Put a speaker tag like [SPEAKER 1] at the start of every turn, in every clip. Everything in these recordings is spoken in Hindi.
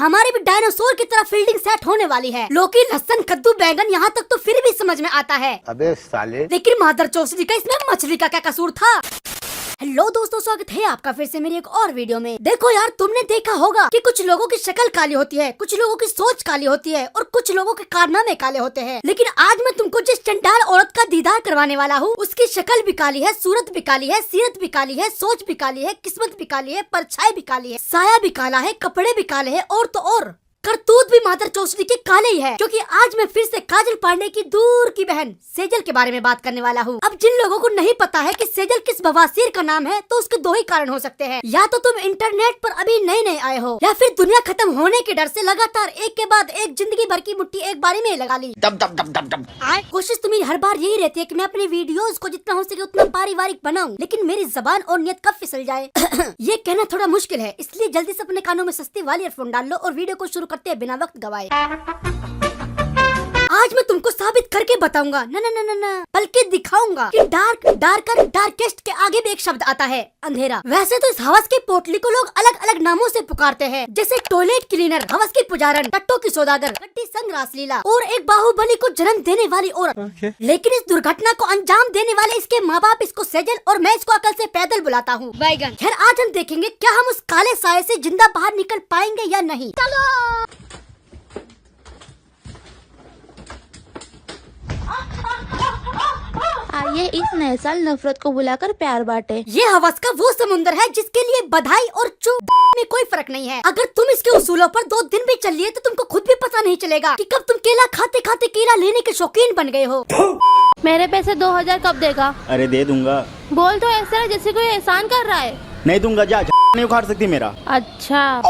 [SPEAKER 1] हमारी भी डायनासोर की तरह फील्डिंग सेट होने वाली है। लौकी, लहसुन, कद्दू, बैंगन यहाँ तक तो फिर भी समझ में आता है।
[SPEAKER 2] अबे साले।
[SPEAKER 1] लेकिन मादर चौसरी का इसमें मछली का क्या कसूर था। हेलो दोस्तों, स्वागत है आपका फिर से मेरी एक और वीडियो में। देखो यार, तुमने देखा होगा कि कुछ लोगों की शक्ल काली होती है, कुछ लोगों की सोच काली होती है और कुछ लोगों के कारनामे काले होते हैं। लेकिन आज मैं तुमको जिस चंडाल औरत का दीदार करवाने वाला हूँ, उसकी शक्ल भी काली है, सूरत भी काली है, सीरत भी काली है, सोच भी काली है, किस्मत भी काली है, परछाई भी काली है, साया भी काला है, कपड़े भी काले है और तो और करतूत भी मादर चौसरी के काले ही है। क्योंकि आज मैं फिर से काजल पांडे की दूर की बहन सेजल के बारे में बात करने वाला हूँ। अब जिन लोगों को नहीं पता है कि सेजल किस बवासीर का नाम है, तो उसके दो ही कारण हो सकते हैं। या तो तुम इंटरनेट पर अभी नए आए हो, या फिर दुनिया खत्म होने के डर से लगातार एक के बाद एक जिंदगी भर की मुट्ठी एक बारी में लगा ली।
[SPEAKER 2] दम दम दम दम दम।
[SPEAKER 1] कोशिश तो मेरी हर बार यही रहती है कि मैं अपने वीडियोस को जितना हो सके उतना पारिवारिक बनाऊं, लेकिन मेरी जबान और नियत कब फिसल जाए ये कहना थोड़ा मुश्किल है। इसलिए जल्दी से अपने कानों में सस्ती वाली ईयरफोन डाल लो और वीडियो को शुरू करते हैं बिना वक्त गवाए। आज मैं तुमको साबित करके बताऊंगा, न बल्कि दिखाऊंगा कि डार्क, डार्कर, डार्केस्ट के आगे भी एक शब्द आता है, अंधेरा। वैसे तो इस हवस की पोटली को लोग अलग अलग नामों से पुकारते हैं, जैसे टॉयलेट क्लीनर, हवस की पुजारन, टट्टों की सौदागर, गड्डी संग रासलीला और एक बाहुबली को जन्म देने वाली औरत। लेकिन इस दुर्घटना को अंजाम देने वाले इसके माँ बाप इसको सेजल और मैं इसको अकल से पैदल बुलाता हूँ, बैगन। खैर, आज हम देखेंगे क्या हम उस काले साये से जिंदा बाहर निकल पाएंगे या नहीं। चलो।
[SPEAKER 3] आइए इस नए साल नफरत को बुलाकर प्यार बांटे।
[SPEAKER 1] ये हवस का वो समुंदर है जिसके लिए बधाई और चुप में कोई फर्क नहीं है। अगर तुम इसके उसूलों पर 2 दिन भी चलिए तो तुमको खुद भी पता नहीं चलेगा कि कब तुम केला खाते खाते केला लेने के शौकीन बन गए हो।
[SPEAKER 3] मेरे पैसे 2000 कब देगा?
[SPEAKER 4] अरे दे दूंगा।
[SPEAKER 3] बोल तो ऐसा है जैसे कोई एहसान कर रहा है।
[SPEAKER 4] नहीं दूंगा, जा नहीं उखाड़ सकती मेरा।
[SPEAKER 3] अच्छा,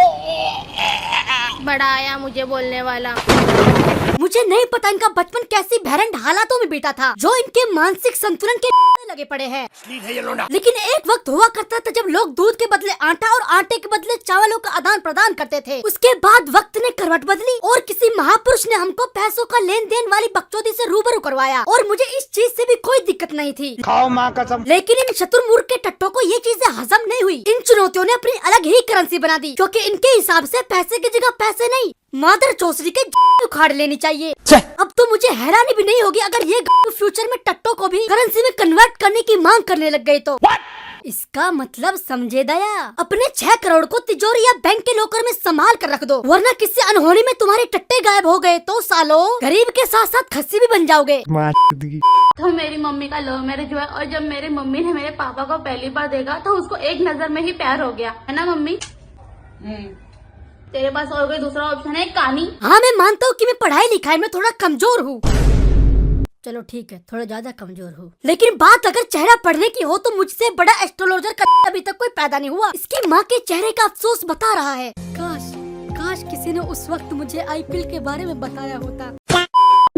[SPEAKER 3] बड़ा आया मुझे बोलने वाला।
[SPEAKER 1] मुझे नहीं पता इनका बचपन कैसी भैरंड हालातों में बीता था, जो इनके मानसिक संतुलन के लगे पड़े हैं। लेकिन एक वक्त हुआ करता था जब लोग दूध के बदले आटा और आटे के बदले चावलों का आदान प्रदान करते थे। उसके बाद वक्त ने करवट बदली और किसी महापुरुष ने हमको पैसों का लेन देन वाली बकचोदी से रूबरू करवाया, और मुझे इस चीज से भी कोई दिक्कत नहीं थी।
[SPEAKER 2] खाओ माँ कसम।
[SPEAKER 1] लेकिन इन शत्रुमूर्ख के टट्टों को ये चीजें हजम नहीं हुई। इन चुनौतियों ने अपनी अलग ही करेंसी बना दी, क्योंकि इनके हिसाब से पैसे की जगह पैसे नहीं, मादर चौसरी के उखाड़ लेनी चाहिए। अब तो मुझे हैरानी भी नहीं होगी अगर ये फ्यूचर में टट्टों को भी करेंसी में कन्वर्ट करने की मांग करने लग गए तो। इसका मतलब समझे दया, अपने 6 करोड़ को तिजोरी या बैंक के लॉकर में संभाल कर रख दो, वरना किसी अनहोनी में तुम्हारे टट्टे गायब हो गए तो सालो गरीब के साथ साथ खस्सी भी बन जाओगे।
[SPEAKER 3] तो मेरी मम्मी का लव मैरिज हुआ और जब मेरी मम्मी ने मेरे पापा को पहली बार देखा तो उसको एक नजर में ही प्यार हो गया, है ना मम्मी? तेरे पास और कोई दूसरा ऑप्शन है कहानी?
[SPEAKER 1] हाँ, मैं मानता हूँ कि मैं पढ़ाई लिखाई में थोड़ा कमजोर हूँ। चलो ठीक है, थोड़ा ज्यादा कमजोर हूँ, लेकिन बात अगर चेहरा पढ़ने की हो तो मुझसे बड़ा एस्ट्रोलॉजर अभी तक कोई पैदा नहीं हुआ। इसकी माँ के चेहरे का अफसोस बता रहा है। काश किसी ने उस वक्त मुझे आईपीएल के बारे में बताया होता।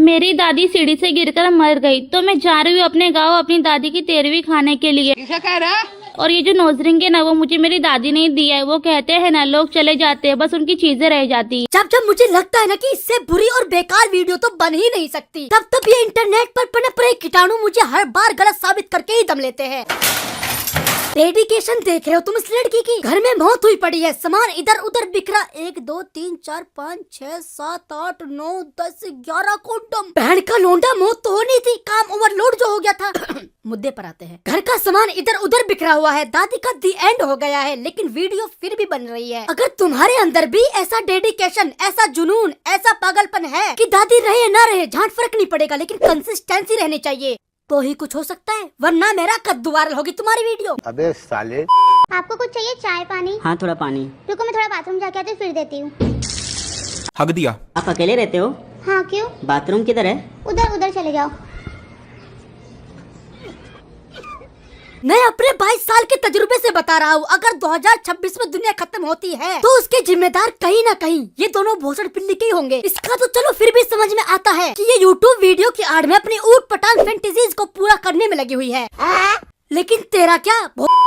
[SPEAKER 3] मेरी दादी सीढ़ी से गिरकर मर गई तो मैं जा रही हूँ अपने गाँव अपनी दादी की 13वीं खाने के लिए।
[SPEAKER 2] क्या कह रहा है?
[SPEAKER 3] और ये जो नोजरिंग है ना, वो मुझे मेरी दादी ने दिया है। वो कहते हैं ना, लोग चले जाते हैं, बस उनकी चीजें रह जाती है।
[SPEAKER 1] जब मुझे लगता है ना कि इससे बुरी और बेकार वीडियो तो बन ही नहीं सकती, तब ये इंटरनेट पर पनप रहे कीटाणु मुझे हर बार गलत साबित करके ही दम लेते हैं। डेडिकेशन देख रहे हो तुम इस लड़की की? घर में मौत हुई पड़ी है, सामान इधर उधर बिखरा, 1 2 3 4 5 6 7 8 9 10 11 कोडम। बहन का लोंडा, मौत तो होनी थी, काम ओवरलोड जो हो गया था। मुद्दे पर आते हैं। घर का सामान इधर उधर बिखरा हुआ है, दादी का दी एंड हो गया है, लेकिन वीडियो फिर भी बन रही है। अगर तुम्हारे अंदर भी ऐसा डेडिकेशन, ऐसा जुनून, ऐसा पागलपन है कि दादी रहे ना रहे झांट फर्क नहीं पड़ेगा, लेकिन कंसिस्टेंसी रहनी चाहिए, तो ही कुछ हो सकता है, वरना मेरा कद्दू वायरल होगी तुम्हारी वीडियो।
[SPEAKER 2] अबे साले।
[SPEAKER 5] आपको कुछ चाहिए? चाय पानी?
[SPEAKER 6] हाँ थोड़ा पानी।
[SPEAKER 5] रुको, मैं थोड़ा बाथरूम जाके आती हूँ, फिर देती हूँ।
[SPEAKER 7] हक दिया।
[SPEAKER 6] आप अकेले रहते हो?
[SPEAKER 5] हाँ, क्यों?
[SPEAKER 6] बाथरूम किधर है?
[SPEAKER 5] उधर चले जाओ।
[SPEAKER 1] मैं अपने 22 साल के तजुर्बे से बता रहा हूँ, अगर 2026 में दुनिया खत्म होती है तो उसके जिम्मेदार कहीं ना कहीं ये दोनों भोसड़ पिल्ली के ही होंगे। इसका तो चलो फिर भी समझ में आता है कि ये YouTube वीडियो की आड़ में अपनी ऊट पटांग फैंटेसीज को पूरा करने में लगी हुई है। लेकिन तेरा क्या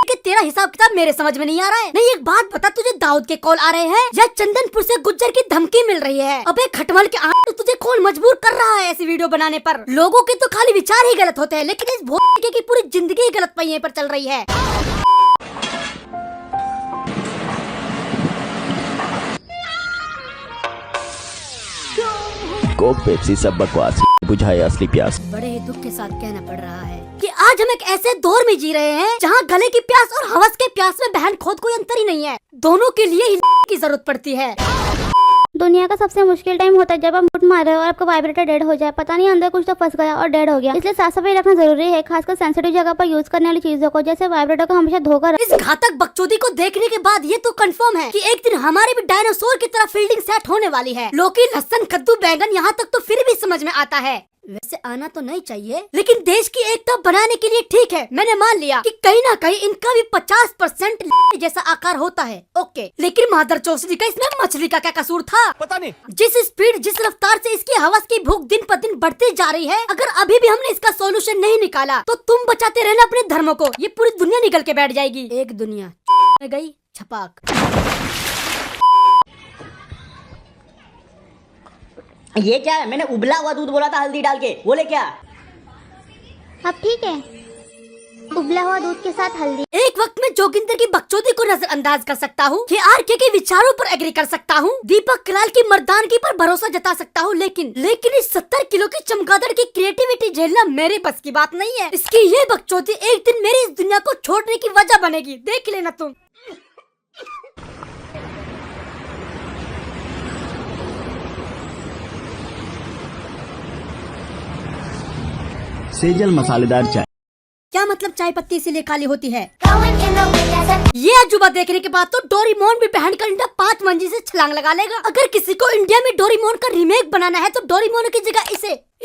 [SPEAKER 1] के तेरा हिसाब किताब मेरे समझ में नहीं आ रहा है। नहीं, एक बात बता, तुझे दाऊद के कॉल आ रहे हैं या चंदनपुर से गुज्जर की धमकी मिल रही है? अबे खटमल के आंट, तुझे कौन मजबूर कर रहा है ऐसी वीडियो बनाने पर? लोगों के तो खाली विचार ही गलत होते हैं, लेकिन इस भोसड़ी की पूरी जिंदगी गलत पहिए पर चल रही है।
[SPEAKER 8] कोक पेप्सी सब बकवास, बुझाए असली प्यास।
[SPEAKER 1] बड़े ही दुख के साथ कहना पड़ रहा है कि आज हम एक ऐसे दौर में जी रहे हैं जहाँ गले की प्यास और हवस के प्यास में बहन खोद कोई अंतर ही नहीं है। दोनों के लिए ही की जरूरत पड़ती है।
[SPEAKER 5] दुनिया का सबसे मुश्किल टाइम होता है जब आप मुठ मारे और आपका वाइब्रेटर डेड हो जाए। पता नहीं अंदर कुछ तो फंस गया और डेड हो गया। इसलिए साफ सफाई रखना जरूरी है, खासकर सेंसिटिव जगह पर यूज करने वाली चीजों को, जैसे वाइब्रेटर को हमेशा धोकर।
[SPEAKER 1] इस घातक बकचोदी को देखने के बाद ये तो कंफर्म है कि एक दिन हमारे भी डायनासोर की तरह फील्डिंग सेट होने वाली है। लौकी, लहसुन, कद्दू, बैंगन यहाँ तक तो फिर भी समझ में आता है। वैसे आना तो नहीं चाहिए, लेकिन देश की एकता बनाने के लिए ठीक है। मैंने मान लिया कि कहीं ना कहीं इनका भी 50% जैसा आकार होता है। ओके, लेकिन मादर चौसली का इसमें मछली का क्या कसूर था?
[SPEAKER 2] पता नहीं।
[SPEAKER 1] जिस स्पीड, जिस रफ्तार से इसकी हवस की भूख दिन पर दिन बढ़ती जा रही है, अगर अभी भी हमने इसका सॉल्यूशन नहीं निकाला तो तुम बचाते रहना अपने धर्म को, ये पूरी दुनिया निकल के बैठ जाएगी। एक दुनिया में गई छपाक।
[SPEAKER 6] ये क्या है? मैंने उबला हुआ दूध बोला था हल्दी डाल के, बोले क्या?
[SPEAKER 5] अब ठीक है, उबला हुआ दूध के साथ हल्दी।
[SPEAKER 1] एक वक्त में जोगिंदर की बकचोदी को नजरअंदाज कर सकता हूँ, आरके के विचारों पर एग्री कर सकता हूँ, दीपक कलाल की मर्दानगी पर भरोसा जता सकता हूँ, लेकिन इस 70 किलो की चमगादड़ की क्रिएटिविटी झेलना मेरे बस की बात नहीं है। इसकी ये बकचोदी एक दिन मेरी इस दुनिया को छोड़ने की वजह बनेगी, देख लेना तुम।
[SPEAKER 8] सेजल मसालेदार चाय।
[SPEAKER 1] क्या मतलब चाय पत्ती इसीलिए काली होती है? ये अजूबा देखने के बाद तो डोरेमोन भी पहनकर इंडिया 5 मंजिल से छलांग लगा लेगा। अगर किसी को इंडिया में डोरेमोन का रीमेक बनाना है तो डोरेमोन की जगह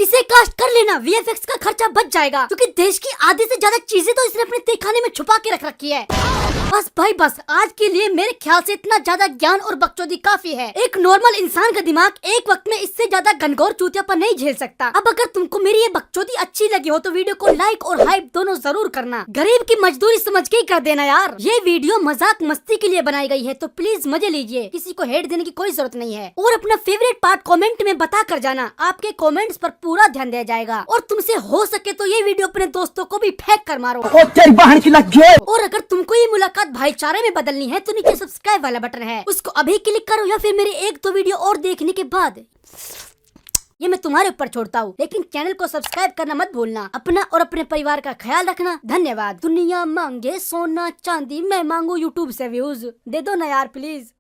[SPEAKER 1] इसे कास्ट कर लेना। वीएफएक्स का खर्चा बच जाएगा, क्योंकि देश की आधी से ज्यादा चीजें तो इसने अपने तहखाने में छुपा के रख रखी है। बस भाई बस, आज के लिए मेरे ख्याल से इतना ज्यादा ज्ञान और बकचोदी काफी है। एक नॉर्मल इंसान का दिमाग एक वक्त में इससे ज्यादा घनघोर चूतियापन नहीं झेल सकता। अब अगर तुमको मेरी ये बकचोदी अच्छी लगी हो तो वीडियो को लाइक और हाइप दोनों जरूर करना। गरीब की मजदूरी समझ के ही कर देना यार। ये वीडियो मजाक मस्ती के लिए बनाई गई है, तो प्लीज मजे लीजिए, किसी को हेट देने की कोई जरूरत नहीं है। और अपना फेवरेट पार्ट कॉमेंट में बता कर जाना, आपके कॉमेंट्स पर पूरा ध्यान दिया जाएगा। और तुमसे हो सके तो ये वीडियो अपने दोस्तों को भी फेंक कर मारो। और अगर तुमको ये मुलाकात भाईचारे में बदलनी है तो नीचे सब्सक्राइब वाला बटन है, उसको अभी क्लिक करो, या फिर मेरे 1-2 वीडियो और देखने के बाद ये मैं तुम्हारे ऊपर छोड़ता हूँ। लेकिन चैनल को सब्सक्राइब करना मत भूलना। अपना और अपने परिवार का ख्याल रखना। धन्यवाद। दुनिया मांगे सोना चांदी, मैं मांगू यूट्यूब से व्यूज। दे दो ना यार प्लीज।